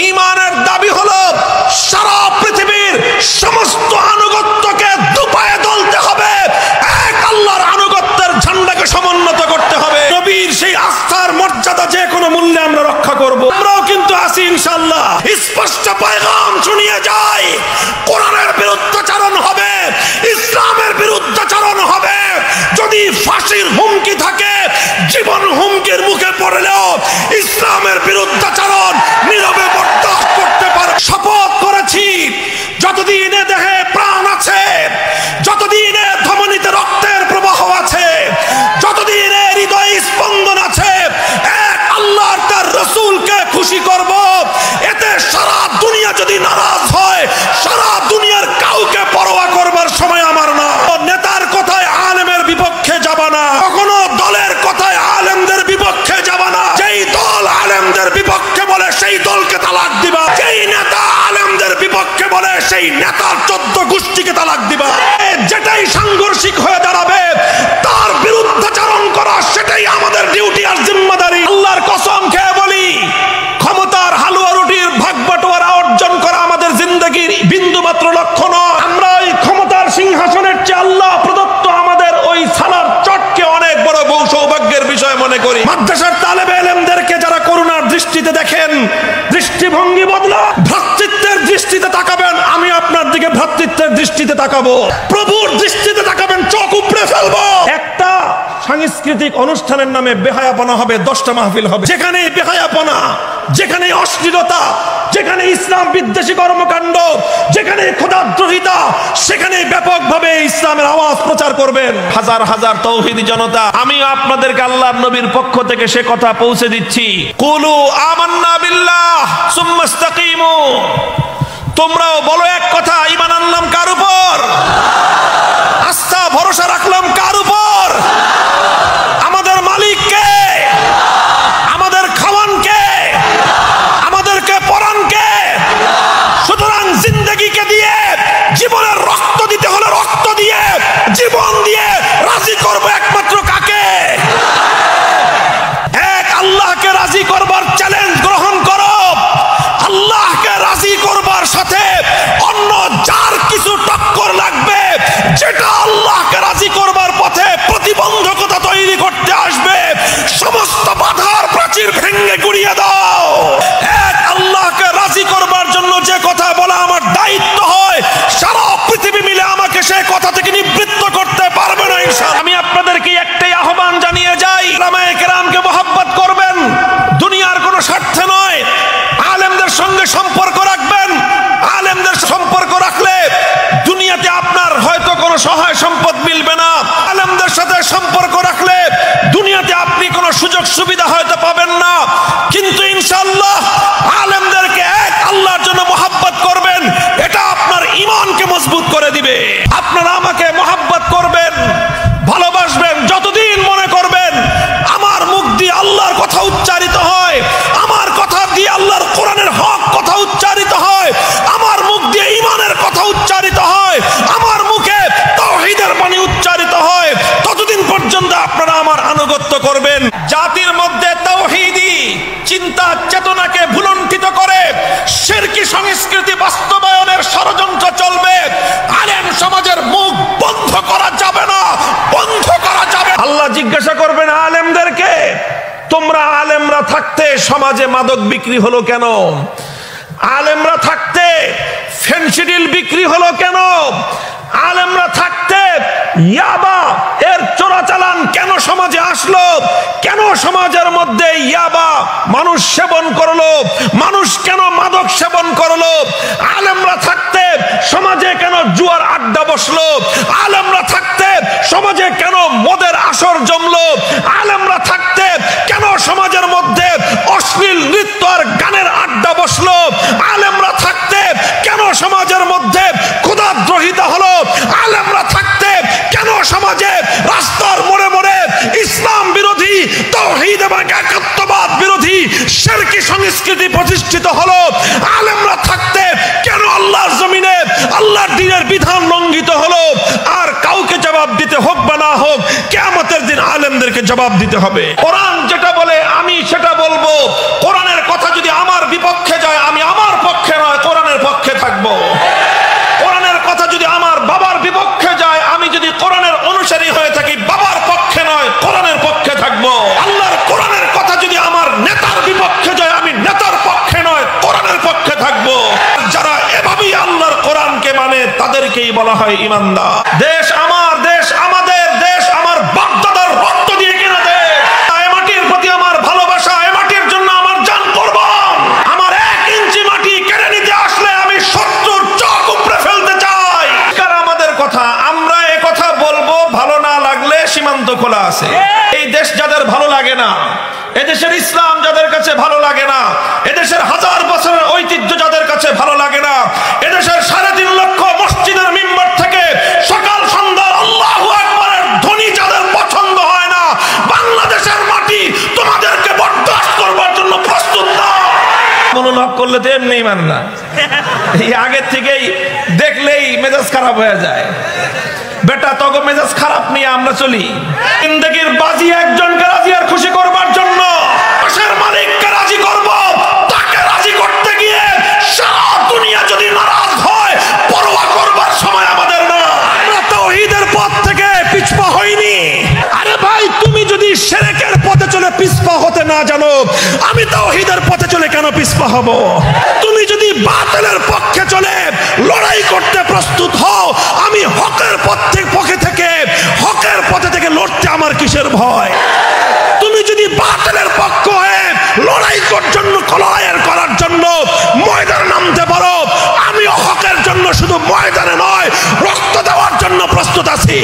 ঈমানের দাবি হলো সারা পৃথিবীর সমস্ত আনুগত্যকে দুপায়ে দলতে হবে, এক আল্লাহর আনুগত্যের ঝান্ডাকে সমুন্নত করতে হবে। নবীর সেই আস্থার মর্যাদা যে কোনো মূল্যে আমরা রক্ষা করব। আমরাও কিন্তু আছি ইনশাআল্লাহ। স্পষ্ট পয়গাম শুনিয়ে যাই, কোরআনের বিরুদ্ধাচরণ হবে, ইসলামের বিরুদ্ধাচরণ হবে। যদি ফাঁসির হুমকি থাকে, জীবন হুমকির মুখে পড়লেও ইসলামের বিরুদ্ধাচরণ নীরবে বরদাস্ত করতে পারে। শপথ করেছি, যতদিনে দেহে প্রাণ আছে, যতদিনে ধমনীতে রক্তের প্রবাহ আছে, যতদিনে হৃদয়ে স্পন্দন আছে, এক আল্লাহ তার রাসূলকে খুশি করব। এতে সারা দুনিয়া যদি নারাজ হয়, সারা দুনিয়ার কাউকে পরোয়া করবার সময় আমার না। নেতার কথায় আলেমের বিপক্ষে যাব না, কখনো দলের কথায় আলেমদের বিপক্ষে যাব না। যেই দল আলেমদের বিপক্ষে বলে সেই দলকে তালাক দিবা, যেই নেতা আলেমদের বিপক্ষে বলে সেই নেতার 14 গোষ্ঠীকে তালাক দিবা। যেটাই সাংঘর্ষিক হয়ে দাঁড়াবে তার বিরুদ্ধাচরণ করা, সেটাই আমাদের ডিউটি আর জিম্মাদারি। আল্লাহর কসম খেয়ে বলি, ক্ষমতার হালুয়া রুটির ভাগ বাটোয়ারা অর্জন করা আমাদের জিন্দেগির বিন্দুমাত্র লক্ষ্য নয়। আমরা ওই ক্ষমতার সিংহাসনের চেয়ে আল্লাহ প্রদত্ত আমাদের ওই সালার চটকে অনেক বড় সৌভাগ্যের বিষয় মনে করি। মাদ্রাসার তালেবে ইলমদেরকে যারা করুণার দৃষ্টিতে দেখেন, দৃষ্টিভঙ্গি বদলা, ভ্রাতৃত্বের দৃষ্টিতে তাকাবেন। আমি আপনার দিকে ভ্রাতৃত্বের দৃষ্টিতে তাকাবো, প্রভুর দৃষ্টিতে তাকাবেন, চোখ উপড়ে ফেলবো। একটা সাংস্কৃতিক অনুষ্ঠানের নামে বেহায়াপনা হবে, 10টা মাহফিল হবে। যেখানে বেহায়াপনা, যেখানে অশ্লীলতা, যেখানে ইসলাম বিদ্বেষী কর্মকাণ্ড, যেখানে খোদাদ্রোহিতা, সেখানে ব্যাপকভাবে ইসলামের আওয়াজ প্রচার করবেন হাজার হাজার তৌহিদি জনতা। আমি আপনাদেরকে আল্লাহর নবীর পক্ষ থেকে সে কথা পৌঁছে দিচ্ছি, কুলু আমান্না বিল্লাহ সুম্মা ইসতাকিমু। তোমরাও বলো এক কথা, ঈমান আনলাম কার উপর? আস্থা ভরসা রাখলাম কার উপর? আমাদের মালিক কে? আমাদের খাওয়ান কে? আমাদেরকে পরান কে? সুতরাং জিন্দেগিকে দিয়ে, জীবনের রক্ত দিতে হলে রক্ত দিয়ে, জীবন দিয়ে রাজি করবো একমাত্র কাকে? এক আল্লাহকে রাজি করবার চ্যালেঞ্জ গ্রহণ করো। আল্লাহকে রাজি করবার সাথে অন্য যার কিছু টক্কর লাগবে, যেটা আল্লাহকে রাজি করবার পথে প্রতিবন্ধকতা তৈরি করতে আসবে, সমস্ত বাধার প্রাচীর ভেঙে গুড়িয়ে দাও। এক আল্লাহকে রাজি করবার জন্য যে কথা বলা আমার দায়িত্ব হয়, সারা পৃথিবী মিলে আমাকে সেই কথা থেকে নিবৃত্ত করতে পারবে না ইনশাআল্লাহ। আমি আপনাদেরকে একটাই আহ্বান জানিয়ে যাই, উলামায়ে কেরামকে মহব্বত করবেন, দুনিয়ার কোনো স্বার্থে নয়। আলেমদের সঙ্গে সম্পর্ক রাখবেন। আলেমদের সম্পর্ক রাখলে দুনিয়াতে আপনার হয়তো কোনো সহায় সম্পদ মিলবে না। আলেমদের সাথে সম্পর্ক রাখলে দুনিয়াতে আপনি কোনো সুযোগ সুবিধা হয়তো পাবেন না, কিন্তু ইনশাআল্লাহ আলেমদেরকে এক আল্লাহর জন্য মহব্বত করবেন, এটা আপনার ঈমানকে মজবুত করে দিবে। আপনারা আমাকে মহব্বত করবেন, ভালোবাসবেন, যতদিন মনে করবেন আমার মুখ দিয়ে আল্লাহর কথা উচ্চারিত হয়, আমার কথা দিয়ে আল্লাহর কোরআনের হক কথা উচ্চারিত হয়, আমার মুখ দিয়ে ঈমানের কথা উচ্চারিত হয়, আমার মুখে তাওহীদের বাণী উচ্চারিত হয়, ততদিন পর্যন্ত আপনারা আমার আনুগত্য করবেন। জাতির মধ্যে তাওহীদি চিন্তা চেতনাকে ভুলুণ্ঠিত করে শিরকি সংস্কৃতি বাস্তবায়নের ষড়যন্ত্র চলবে। আলেম সমাজের মুখ বন্ধ করা যাবে না, বন্ধ করা যাবে। আল্লাহ জিজ্ঞাসা করবেন আলেমদেরকে, তোমরা আলেমরা থাকতে সমাজে মাদক বিক্রি হলো কেন? আলেমরা থাকতে ফেনসিডিল বিক্রি হলো কেন? আলেমরা থাকতে ইয়াবা এর চোরাচালান কেন সমাজে আসলো? কেন সমাজের মধ্যে ইয়াবা মানুষ সেবন করলো? মানুষ কেন মাদক সেবন করলো? আলেমরা থাকতে সমাজে কেন জুয়ার আড্ডা বসলো? আলেমরা থাকতে সমাজে কেন মদের আসর জমলো? আলেমরা থাকতে কেন সমাজের মধ্যে অশ্লীল নৃত্য আর গানের আড্ডা বসলো? আলেমরা থাকতে কেন সমাজের মধ্যে খোদাদ্রোহিতা হলো? আলেমরা থাকতে কেন সমাজে রাস্তার মোড়ে মোড়ে ইসলাম বিরোধী, তাওহীদ এবং একাত্মবাদ বিরোধী শিরকি সংস্কৃতি প্রতিষ্ঠিত হলো? আলেমরা থাকতে কেন আল্লাহর জমিনে আল্লাহর দ্বীনের বিধান লঙ্ঘিত হলো? আর কাউকে জবাব দিতে হোক বা না হোক, কিয়ামতের দিন আলেমদেরকে জবাব দিতে হবে। কোরআন যেটা বলে আমি সেটা বলবো। কোরআনের কথা যদি আমার বিপক্ষে যায়, আমি তাদেরকেই বলা হয় ইমানদার। দেশ আমার, দেশ আমাদের, দেশ আমার বাপ-দাদার রক্ত দিয়ে কেনা দেশ। এই মাটির প্রতি আমার ভালোবাসা, এই মাটির জন্য আমার জান কুরবান। আমার 1 ইঞ্চি মাটি কেড়ে নিতে আসলে আমি শত্রুর চোখ উপড়ে ফেলতে চাই। কার আমাদের কথা, আমরা এ কথা বলবো, ভালো না লাগলে সীমান্ত খোলা আছে। এই দেশ যাদের ভালো লাগে না, এদেশের ইসলাম যাদের কাছে ভালো লাগে না, এদেশের 1000 বছরের ঐতিহ্য যাদের কাছে ভালো লাগে না, এদেশের 3.5 লক্ষ মসজিদের মিম্বার থেকে সকাল সন্ধ্যা আল্লাহু আকবারের ধ্বনি যাদের পছন্দ হয় না, বাংলাদেশের মাটি তোমাদেরকে বরদাস্ত করবার জন্য প্রস্তুত না। মনোনয়ন করলে তো এমনি মান না, এই আগের থেকেই দেখলেই মেজাজ খারাপ হয়ে যায়। বেটা তগো মেজাজ খারাপ নিয়ে আমরা চলি। জিন্দেগির বাজি একজনকে রাজি আর খুশি করবার জন্য, দেশের মালিককে রাজি করব, তাকে রাজি করতে গিয়ে সারা দুনিয়া যদি নারাজ হয়, পরোয়া করবার সময় আমাদের না। আমরা তাওহীদের পথ থেকে পিছপা হইনি। আরে ভাই, তুমি যদি শিরকের পথে চলে পিছপা হতে না জানো, আমি তাওহীদের পথে চলে কেন পিছপা হব? তুমি যদি বাতিলের পক্ষে চলে লড়াই করতে প্রস্তুত হও, আমি হকের পথে থেকে লড়তে আমার কিসের ভয়? তুমি যদি বাতিলের পক্ষ হয়ে লড়াই করার জন্য ময়দানে নামতে পারো, আমিও হকের জন্য শুধু ময়দানে নয়, রক্ত দেওয়ার জন্য প্রস্তুত আছি।